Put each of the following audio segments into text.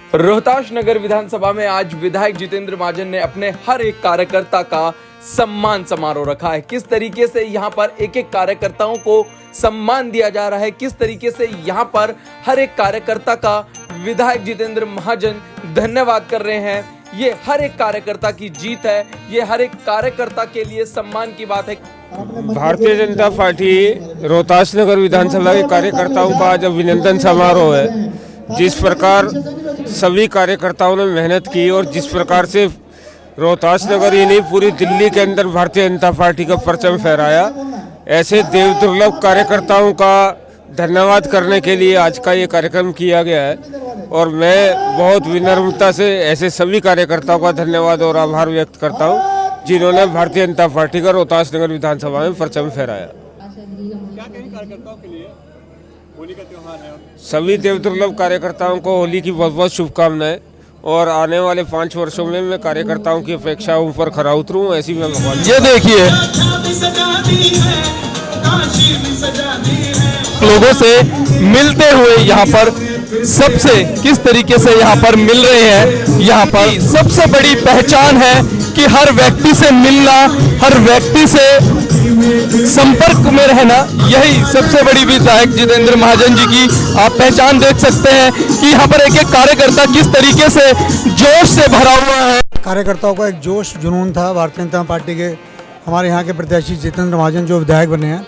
रोहतास नगर विधानसभा में आज विधायक जितेंद्र महाजन ने अपने हर एक कार्यकर्ता का सम्मान समारोह रखा है। किस तरीके से यहाँ पर एक एक कार्यकर्ताओं को सम्मान दिया जा रहा है, किस तरीके से यहाँ पर हर एक कार्यकर्ता का विधायक जितेंद्र महाजन धन्यवाद कर रहे हैं। ये हर एक कार्यकर्ता की जीत है, ये हर एक कार्यकर्ता के लिए सम्मान की बात है। भारतीय जनता पार्टी रोहतास नगर विधानसभा के कार्यकर्ताओं का आज अभिनंदन समारोह है। जिस प्रकार सभी कार्यकर्ताओं ने मेहनत की और जिस प्रकार से रोहतास नगर ही नहीं पूरी दिल्ली के अंदर भारतीय जनता पार्टी का परचम फहराया, ऐसे देव दुर्लभ कार्यकर्ताओं का धन्यवाद करने के लिए आज का ये कार्यक्रम किया गया है। और मैं बहुत विनम्रता से ऐसे सभी कार्यकर्ताओं का धन्यवाद और आभार व्यक्त करता हूं जिन्होंने भारतीय जनता पार्टी का रोहतास नगर विधानसभा में परचम फहराया। क्या कहें कार्यकर्ताओं के लिए? होली का त्योहार है, सभी देव दुर्लभ कार्यकर्ताओं को होली की बहुत बहुत शुभकामनाएं और आने वाले 5 वर्षों में मैं कार्यकर्ताओं की अपेक्षाओं पर खरा उतरूं, ऐसी मैं भगवान। ये देखिए लोगों से मिलते हुए यहाँ पर सबसे किस तरीके से यहाँ पर मिल रहे हैं। यहाँ पर सबसे बड़ी पहचान है कि हर व्यक्ति से मिलना, हर व्यक्ति से संपर्क में रहना, यही सबसे बड़ी विधायक जितेंद्र महाजन जी की आप पहचान देख सकते हैं कि यहाँ पर एक एक कार्यकर्ता किस तरीके से जोश से भरा हुआ है। कार्यकर्ताओं का एक जोश जुनून था। भारतीय जनता पार्टी के हमारे यहाँ के प्रत्याशी जितेंद्र महाजन जो विधायक बने हैं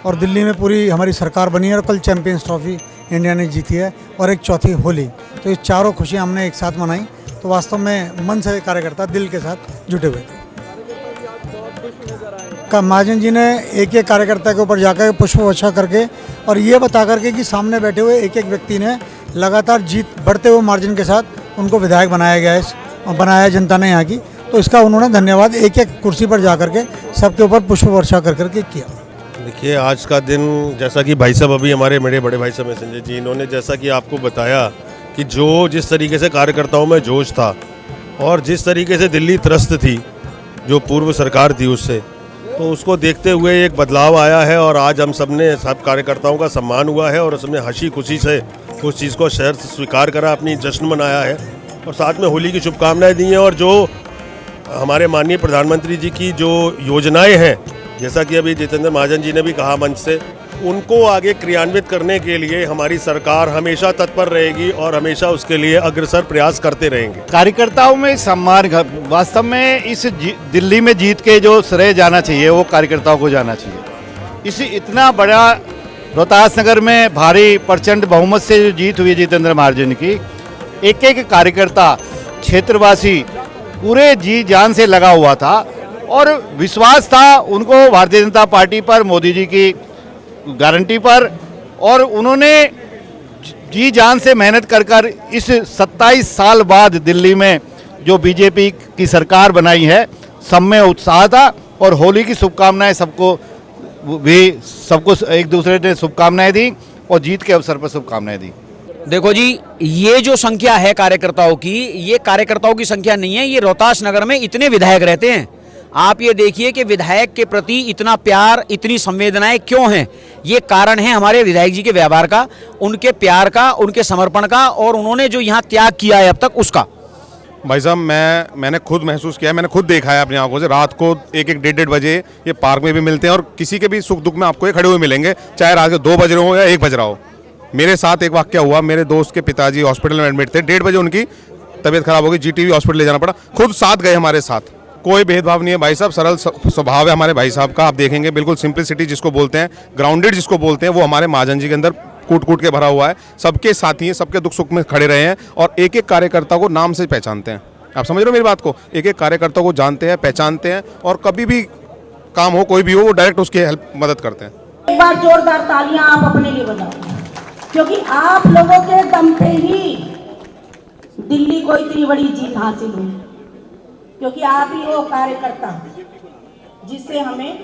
और दिल्ली में पूरी हमारी सरकार बनी है और कल चैंपियंस ट्रॉफी इंडिया ने जीती है और एक चौथी होली, तो ये चारों खुशियाँ हमने एक साथ मनाई। तो वास्तव में मन से कार्यकर्ता दिल के साथ जुटे हुए थे। महाजन जी ने एक एक कार्यकर्ता के ऊपर जाकर पुष्प वर्षा करके और ये बता करके कि सामने बैठे हुए एक एक व्यक्ति ने लगातार जीत बढ़ते हुए मार्जिन के साथ उनको विधायक बनाया गया है, बनाया जनता ने यहाँ की, तो इसका उन्होंने धन्यवाद एक एक कुर्सी पर जा करके सबके ऊपर पुष्प वर्षा कर करके किया। देखिए, आज का दिन जैसा कि भाई साहब अभी हमारे मेरे बड़े भाई साहब संजय जी, इन्होंने जैसा कि आपको बताया कि जिस तरीके से कार्यकर्ताओं में जोश था और जिस तरीके से दिल्ली त्रस्त थी जो पूर्व सरकार थी उससे, तो उसको देखते हुए एक बदलाव आया है और आज हम सब कार्यकर्ताओं का सम्मान हुआ है और सबने हंसी खुशी से उस चीज़ को शहर से स्वीकार करा, अपनी जश्न मनाया है और साथ में होली की शुभकामनाएं दी हैं। और जो हमारे माननीय प्रधानमंत्री जी की जो योजनाएं हैं, जैसा कि अभी जितेंद्र महाजन जी ने भी कहा मंच से, उनको आगे क्रियान्वित करने के लिए हमारी सरकार हमेशा तत्पर रहेगी और हमेशा उसके लिए अग्रसर प्रयास करते रहेंगे। कार्यकर्ताओं में सम्मान, वास्तव में इस दिल्ली में जीत के जो श्रेय जाना चाहिए वो कार्यकर्ताओं को जाना चाहिए। इस इतना बड़ा रोहतास नगर में भारी प्रचंड बहुमत से जो जीत हुई जितेंद्र महाजन की, एक एक कार्यकर्ता क्षेत्रवासी पूरे जी जान से लगा हुआ था और विश्वास था उनको भारतीय जनता पार्टी पर, मोदी जी की गारंटी पर, और उन्होंने जी जान से मेहनत कर इस 27 साल बाद दिल्ली में जो बीजेपी की सरकार बनाई है, सब में उत्साह था और होली की शुभकामनाएं सबको एक दूसरे ने शुभकामनाएं दी और जीत के अवसर पर शुभकामनाएं दी। देखो जी, ये जो संख्या है कार्यकर्ताओं की, ये कार्यकर्ताओं की संख्या नहीं है, ये रोहतास नगर में इतने विधायक रहते हैं। आप ये देखिए कि विधायक के प्रति इतना प्यार, इतनी संवेदनाएं क्यों हैं। ये कारण है हमारे विधायक जी के व्यवहार का, उनके प्यार का, उनके समर्पण का और उन्होंने जो यहाँ त्याग किया है अब तक उसका। भाई साहब, मैंने खुद महसूस किया है, मैंने खुद देखा है अपनी आंखों से। रात को 1-1, 1:30 बजे ये पार्क में भी मिलते हैं और किसी के भी सुख दुख में आपको ये खड़े हुए मिलेंगे, चाहे रात के 2 बज रहे हो या 1 बज रहा हो। मेरे साथ एक वाकया हुआ, मेरे दोस्त के पिताजी हॉस्पिटल में एडमिट थे, 1:30 बजे उनकी तबीयत खराब हो गई, जीटीवी हॉस्पिटल ले जाना पड़ा, खुद साथ गए हमारे साथ। कोई भेदभाव नहीं है भाई साहब, सरल स्वभाव है हमारे भाई साहब का। आप देखेंगे बिल्कुल सिंपलिसिटी जिसको बोलते हैं, ग्राउंडेड जिसको बोलते हैं, वो हमारे महाजन जी के अंदर कूट के भरा हुआ है। सबके साथी हैं, सबके दुख सुख में खड़े रहे हैं और एक एक कार्यकर्ता को नाम से पहचानते हैं। आप समझ रहे हो मेरी बात को? एक एक कार्यकर्ता को जानते हैं, पहचानते हैं और कभी भी काम हो, कोई भी हो, वो डायरेक्ट उसकी हेल्प मदद करते हैं। एक बार जोरदार तालियां आप अपने लिए बजाओ, क्योंकि आप लोगों के दम पे ही दिल्ली को इतनी बड़ी जीत हासिल हुई, क्योंकि आप ही वो कार्यकर्ता जिससे हमें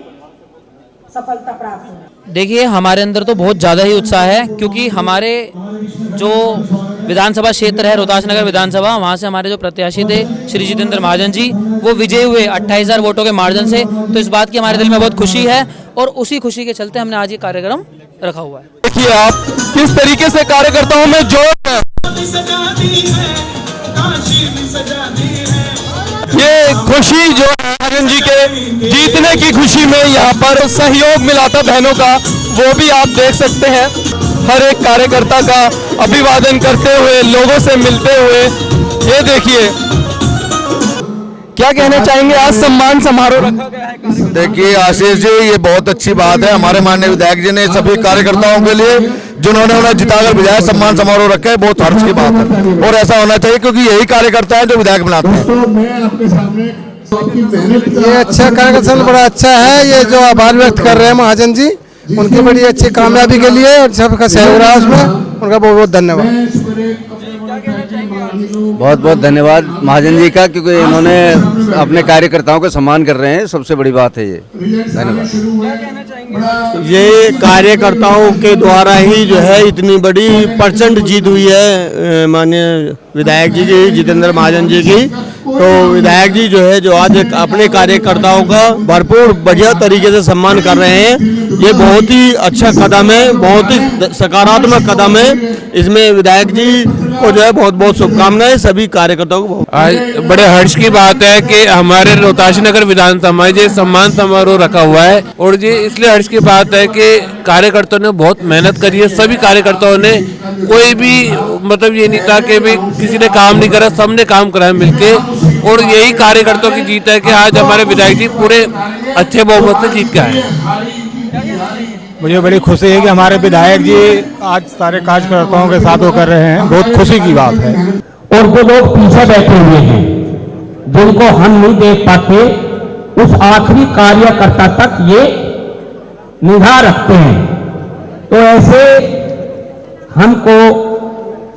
सफलता प्राप्त हुई। देखिए, हमारे अंदर तो बहुत ज़्यादा ही उत्साह है, क्योंकि हमारे जो विधानसभा क्षेत्र है रोहतास नगर विधानसभा, वहाँ से हमारे जो प्रत्याशी थे श्री जितेंद्र महाजन जी, वो विजयी हुए 28,000 वोटों के मार्जिन से। तो इस बात की हमारे दिल में बहुत खुशी है और उसी खुशी के चलते हमने आज ये कार्यक्रम रखा हुआ है। देखिए आप किस तरीके से कार्यकर्ताओं में जोश है। ये खुशी जो है महाजन जी के जीतने की खुशी में यहाँ पर सहयोग मिला था बहनों का, वो भी आप देख सकते हैं। हर एक कार्यकर्ता का अभिवादन करते हुए, लोगों से मिलते हुए, ये देखिए क्या कहना चाहेंगे। आज सम्मान समारोह रखा गया है। देखिए आशीष जी, ये बहुत अच्छी बात है। हमारे माननीय विधायक जी ने सभी कार्यकर्ताओं के लिए जिन्होंने उन्हें जिताकर भेजा है, सम्मान समारोह रखा है, बहुत हर्ष की बात है और ऐसा होना चाहिए क्योंकि यही कार्यकर्ता है जो विधायक बनाते हैं। ये अच्छा कार्यक्रम बड़ा अच्छा है। ये जो आभार व्यक्त कर रहे हैं महाजन जी, उनकी बड़ी अच्छी कामयाबी के लिए और सबका सहयोग रहा उसमें, उनका बहुत बहुत धन्यवाद। बहुत बहुत धन्यवाद महाजन जी का, क्योंकि इन्होंने अपने कार्यकर्ताओं का सम्मान कर रहे हैं, सबसे बड़ी बात है ये। धन्यवाद। ये कार्यकर्ताओं के द्वारा ही जो है इतनी बड़ी प्रचंड जीत हुई है माननीय विधायक जी की, जितेंद्र महाजन जी की। तो विधायक जी जो है जो आज अपने कार्यकर्ताओं का भरपूर बढ़िया तरीके से सम्मान कर रहे हैं, ये बहुत ही अच्छा कदम है, बहुत ही सकारात्मक कदम है। इसमें विधायक जी को जो है बहुत बहुत शुभकामनाएं सभी कार्यकर्ताओं को। आज बड़े हर्ष की बात है कि हमारे रोहतास नगर विधानसभा में ये सम्मान समारोह रखा हुआ है और ये इसलिए हर्ष की बात है कि कार्यकर्ताओं ने बहुत मेहनत करी है। सभी कार्यकर्ताओं ने, कोई भी मतलब ये नहीं था कि भी किसी ने काम नहीं करा, सबने काम करा है मिलके और यही कार्यकर्ताओं की जीत है कि आज हमारे विधायक जी पूरे अच्छे बहुमत से जीत के आए हैं। मुझे बड़ी खुशी है कि हमारे विधायक जी आज सारे कार्यकर्ताओं के साथ होकर रहे हैं, बहुत खुशी की बात है। और जो लोग पीछे बैठे हुए हैं, जिनको हम नहीं देख पाते, उस आखिरी कार्यकर्ता तक ये निगाह रखते हैं। तो ऐसे हमको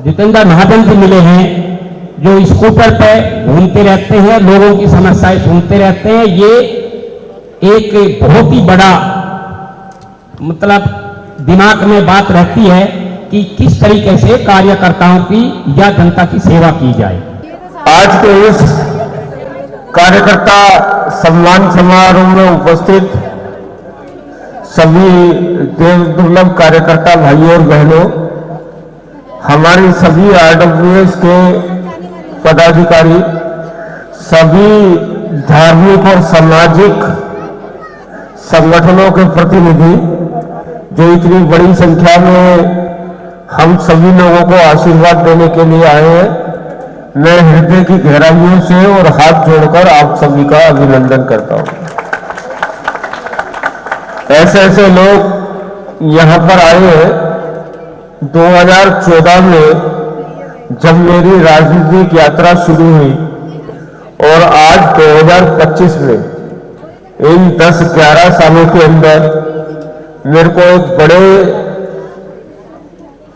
जितेंद्र महाजन जी मिले हैं जो स्कूटर पर घूमते रहते हैं, लोगों की समस्याएं सुनते रहते हैं। ये एक बहुत ही बड़ा मतलब दिमाग में बात रहती है कि किस तरीके से कार्यकर्ताओं की या जनता की सेवा की जाए। आज के इस कार्यकर्ता सम्मान समारोह में उपस्थित सभी देव दुर्लभ कार्यकर्ता भाइयों और बहनों, हमारी सभी आरडब्ल्यूएस के पदाधिकारी, सभी धार्मिक और सामाजिक संगठनों के प्रतिनिधि जो इतनी बड़ी संख्या में हम सभी लोगों को आशीर्वाद देने के लिए आए हैं, मैं हृदय की गहराइयों से और हाथ जोड़कर आप सभी का अभिनंदन करता हूं। ऐसे ऐसे लोग यहाँ पर आए हैं। 2014 में जब मेरी राजनीतिक यात्रा शुरू हुई और आज 2025 में, इन 10-11 सालों के अंदर मेरे को एक बड़े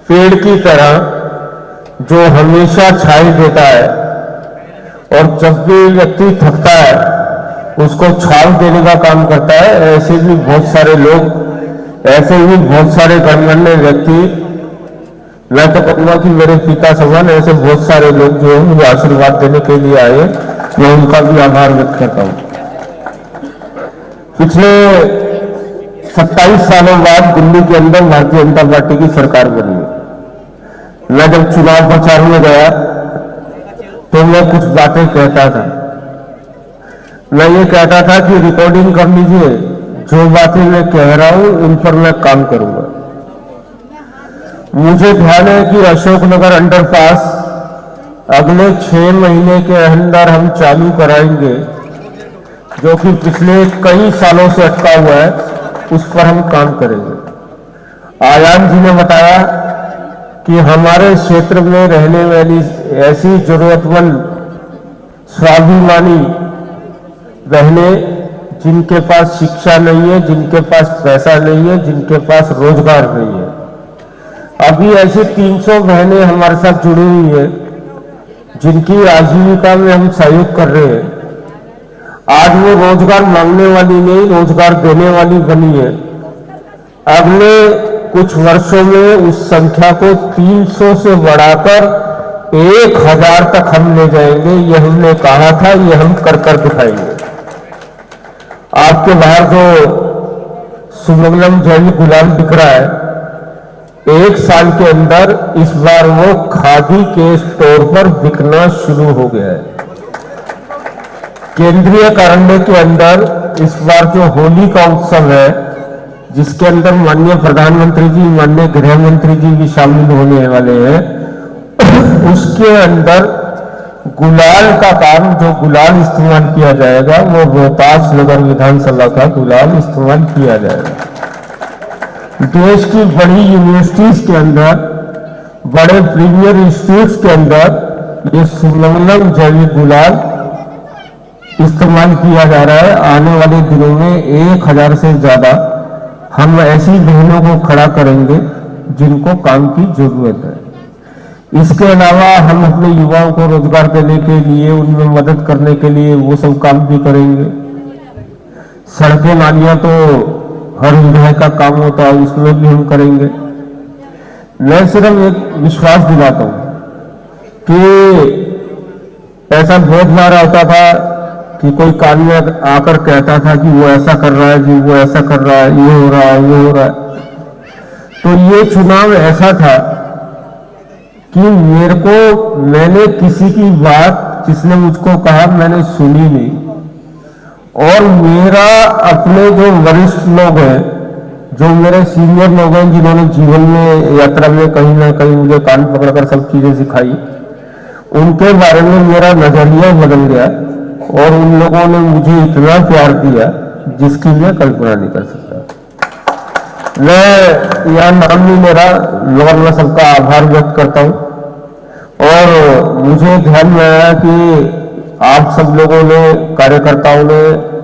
पेड़ की तरह जो हमेशा छाई देता है और जब भी व्यक्ति थकता है उसको छाव देने का काम करता है, ऐसे भी बहुत सारे लोग, ऐसे भी बहुत सारे गणमान्य व्यक्ति, मैं तो कहूंगा कि मेरे पिता समान ऐसे बहुत सारे लोग जो मुझे आशीर्वाद देने के लिए आए, मैं उनका भी आभार व्यक्त करता हूं। पिछले 27 सालों बाद दिल्ली के अंदर भारतीय जनता पार्टी की सरकार बनी। मैं जब चुनाव प्रचार में गया तो मैं कुछ बातें कहता था। मैं ये कहता था कि रिकॉर्डिंग कर लीजिए, जो बातें मैं कह रहा हूं उन पर मैं काम करूंगा। मुझे ध्यान है कि अशोकनगर अंडरपास अगले 6 महीने के अंदर हम चालू कराएंगे, जो कि पिछले कई सालों से अटका हुआ है, उस पर हम काम करेंगे। आयान जी ने बताया कि हमारे क्षेत्र में रहने वाली ऐसी जरूरतमंद स्वाभिमानी बहनें जिनके पास शिक्षा नहीं है, जिनके पास पैसा नहीं है, जिनके पास रोजगार नहीं है, अभी ऐसी 300 बहनें हमारे साथ जुड़ी हुई है जिनकी आजीविका में हम सहयोग कर रहे हैं। आज वो रोजगार मांगने वाली नहीं, रोजगार देने वाली बनी है। अगले कुछ वर्षों में उस संख्या को 300 से बढ़ाकर 1000 तक हम ले जाएंगे। ये हमने कहा था, ये हम कर कर दिखाएंगे। आपके बाहर जो सुमंगलम जैविक गुलाल बिक रहा है, 1 साल के अंदर इस बार वो खादी के स्टोर पर बिकना शुरू हो गया है। केंद्रीय कार्यालय के अंदर इस बार जो होली का उत्सव है, जिसके अंदर माननीय प्रधानमंत्री जी, माननीय गृह मंत्री जी भी शामिल होने वाले हैं, उसके अंदर गुलाल का काम, जो गुलाल इस्तेमाल किया जाएगा वो रोहतास नगर विधानसभा का गुलाल इस्तेमाल किया जाएगा। देश की बड़ी यूनिवर्सिटीज के अंदर, बड़े प्रीमियर इंस्टीट्यूट्स के अंदर ये सुमंगलम जैविक गुलाल इस्तेमाल किया जा रहा है। आने वाले दिनों में 1000 से ज्यादा हम ऐसी बहनों को खड़ा करेंगे जिनको काम की जरूरत है। इसके अलावा हम अपने युवाओं को रोजगार देने के लिए, उनमें मदद करने के लिए वो सब काम भी करेंगे। सड़कें नालियां तो हर विधायक का काम होता है, उसमें भी हम करेंगे। मैं सिर्फ एक विश्वास दिलाता हूं कि ऐसा बहुत बार होता था कि कोई कान में आकर कहता था कि वो ऐसा कर रहा है जी, वो ऐसा कर रहा है, ये हो रहा है, वो हो रहा है। तो ये चुनाव ऐसा था कि मेरे को, मैंने किसी की बात जिसने मुझको कहा मैंने सुनी नहीं, और मेरा अपने जो वरिष्ठ लोग हैं, जो मेरे सीनियर लोग हैं, जिन्होंने जीवन में यात्रा में कहीं ना कहीं मुझे कान पकड़कर सब चीजें सिखाई, उनके बारे में मेरा नजरिया बदल गया और उन लोगों ने मुझे इतना प्यार दिया जिसकी मैं कल्पना नहीं कर सकता। मैं यह नाम नहीं ले रहा, मगर मैं सबका आभार व्यक्त करता हूं। और मुझे ध्यान में आया कि आप सब लोगों ने, कार्यकर्ताओं ने,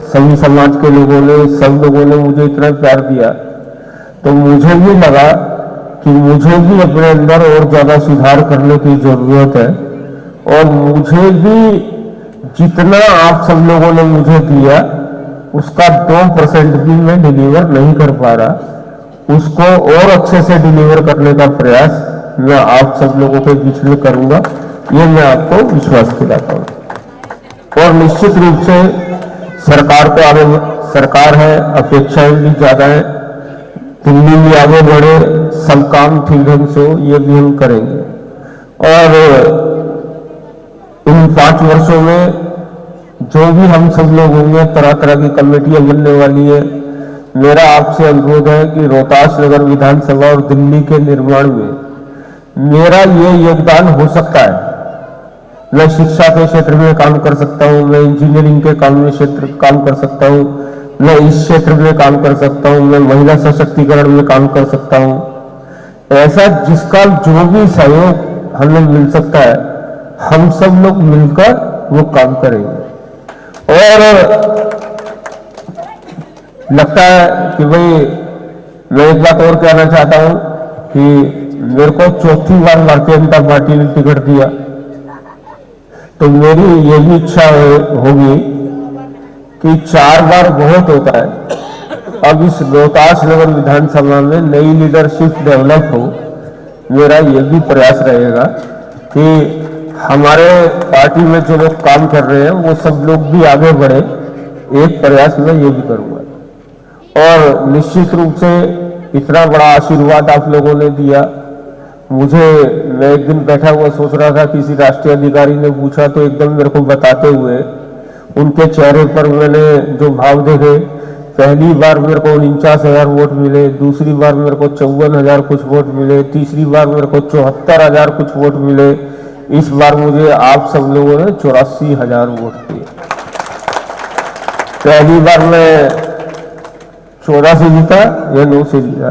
सभी समाज के लोगों ने, सब लोगों ने मुझे इतना प्यार दिया, तो मुझे भी लगा कि मुझे भी अपने अंदर और ज्यादा सुधार करने की जरूरत है। और मुझे भी जितना आप सब लोगों ने मुझे दिया उसका 2% भी मैं डिलीवर नहीं कर पा रहा, उसको और अच्छे से डिलीवर करने का प्रयास मैं आप सब लोगों के बीच में करूंगा, ये मैं आपको विश्वास दिलाता हूं। और निश्चित रूप से सरकार को आगे, सरकार है, अपेक्षाएं भी ज्यादा है, दिल्ली भी आगे बढ़े, सब काम ठीक ढंग से हो, ये भी हम करेंगे। और इन 5 वर्षों में जो भी हम सब लोग होंगे, तरह तरह की कमेटियां बनने वाली है। मेरा आपसे अनुरोध है कि रोहतास नगर विधानसभा और दिल्ली के निर्माण में मेरा ये योगदान हो सकता है। मैं शिक्षा के क्षेत्र में काम कर सकता हूँ, मैं इंजीनियरिंग के काम में काम कर सकता हूँ, मैं इस क्षेत्र में काम कर सकता हूँ, मैं महिला सशक्तिकरण में काम कर सकता हूँ। ऐसा जिसका जो भी सहयोग हमें मिल सकता है, हम सब लोग मिलकर वो काम करेंगे। और लगता है कि भाई, मैं एक बात और कहना चाहता हूं कि मेरे को 4थी बार भारतीय जनता पार्टी ने टिकट दिया, तो मेरी ये भी इच्छा होगी कि 4 बार बहुत होता है। अब इस रोहतास नगर विधानसभा में नई लीडरशिप डेवलप हो, मेरा ये भी प्रयास रहेगा कि हमारे पार्टी में जो लोग काम कर रहे हैं वो सब लोग भी आगे बढ़े। एक प्रयास मैं ये भी करूंगा। और निश्चित रूप से इतना बड़ा आशीर्वाद आप लोगों ने दिया मुझे। मैं एक दिन बैठा हुआ सोच रहा था, किसी राष्ट्रीय अधिकारी ने पूछा तो एकदम मेरे को बताते हुए उनके चेहरे पर मैंने जो भाव देखे, पहली बार मेरे को 49,000 वोट मिले, दूसरी बार मेरे को 54,000 कुछ वोट मिले, तीसरी बार मेरे को 74,000 कुछ वोट मिले, इस बार मुझे आप सब लोगों ने 84,000 वोट दिए। पहली बार मैं 14 से जीता या 9 से जीता,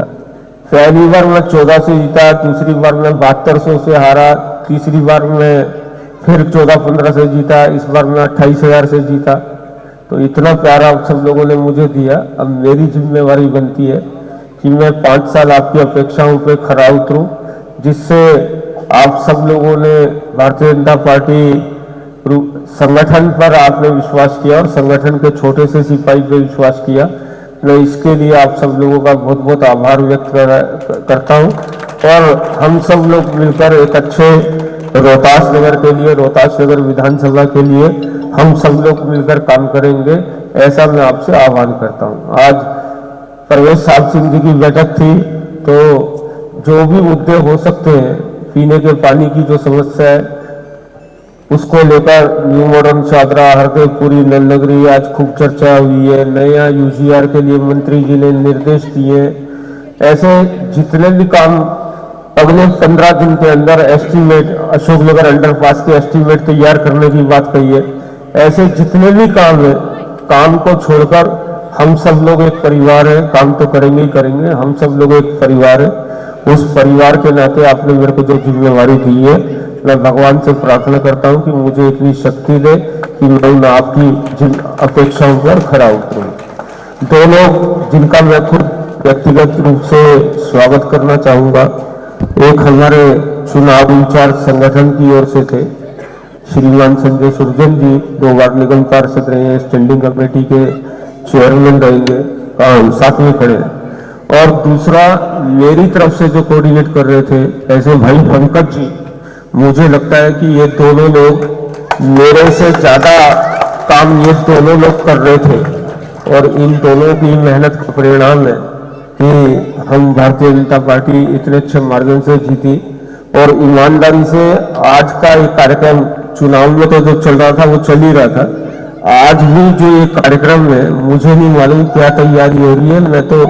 पहली बार मैं 14 से जीता, दूसरी बार मैं 7200 से हारा, तीसरी बार मैं फिर 14-15 से जीता, इस बार मैं 28,000 से जीता। तो इतना प्यार आप सब लोगों ने मुझे दिया। अब मेरी जिम्मेवारी बनती है कि मैं 5 साल आपकी अपेक्षाओं पे खरा उतरूं, जिससे आप सब लोगों ने भारतीय जनता पार्टी संगठन पर आपने विश्वास किया और संगठन के छोटे से सिपाही पे विश्वास किया। मैं इसके लिए आप सब लोगों का बहुत बहुत आभार व्यक्त करता हूं। और हम सब लोग मिलकर एक अच्छे रोहतास नगर के लिए, रोहतास नगर विधानसभा के लिए हम सब लोग मिलकर काम करेंगे, ऐसा मैं आपसे आह्वान करता हूं। आज परवेश साहब सिंह जी की बैठक थी, तो जो भी मुद्दे हो सकते हैं, पीने के पानी की जो समस्या है उसको लेकर न्यू मॉडर्न चादरा, हरदेवपुरी, नलनगरी आज खूब चर्चा हुई है। नया यूजीआर के लिए मंत्री जी ने निर्देश दिए। ऐसे जितने भी काम अगले 15 दिन के अंदर एस्टीमेट, अशोकनगर अंडरपास के एस्टीमेट तैयार करने की बात कही है। ऐसे जितने भी काम है, काम को छोड़कर हम सब लोग एक परिवार है, काम तो करेंगे ही करेंगे। हम सब लोग एक परिवार है। उस परिवार के नाते आपने मेरे को जो जिम्मेवारी दी है, मैं भगवान से प्रार्थना करता हूं कि मुझे इतनी शक्ति दे कि मैं उन आपकी जिन अपेक्षाओं पर खरा उतरूं। दो लोग जिनका मैं खुद व्यक्तिगत रूप से स्वागत करना चाहूंगा, एक हमारे चुनाव इंचार्ज संगठन की ओर से थे श्रीमान संजय सुरजन जी, 2 बार निगम पार्षद रहे हैं, स्टैंडिंग कमेटी के चेयरमैन रहेंगे, साथ में खड़े हैं। और दूसरा मेरी तरफ से जो कोऑर्डिनेट कर रहे थे ऐसे भाई पंकज जी, मुझे लगता है कि ये दोनों लोग मेरे से ज्यादा काम ये दोनों लोग कर रहे थे और इन दोनों की मेहनत का परिणाम है कि हम भारतीय जनता पार्टी इतने अच्छे मार्जिन से जीती। और ईमानदारी से आज का ये कार्यक्रम, चुनाव में तो जो चल रहा था वो चल ही रहा था, आज भी जो ये कार्यक्रम है मुझे नहीं मालूम क्या तैयारी हो रही है। मैं तो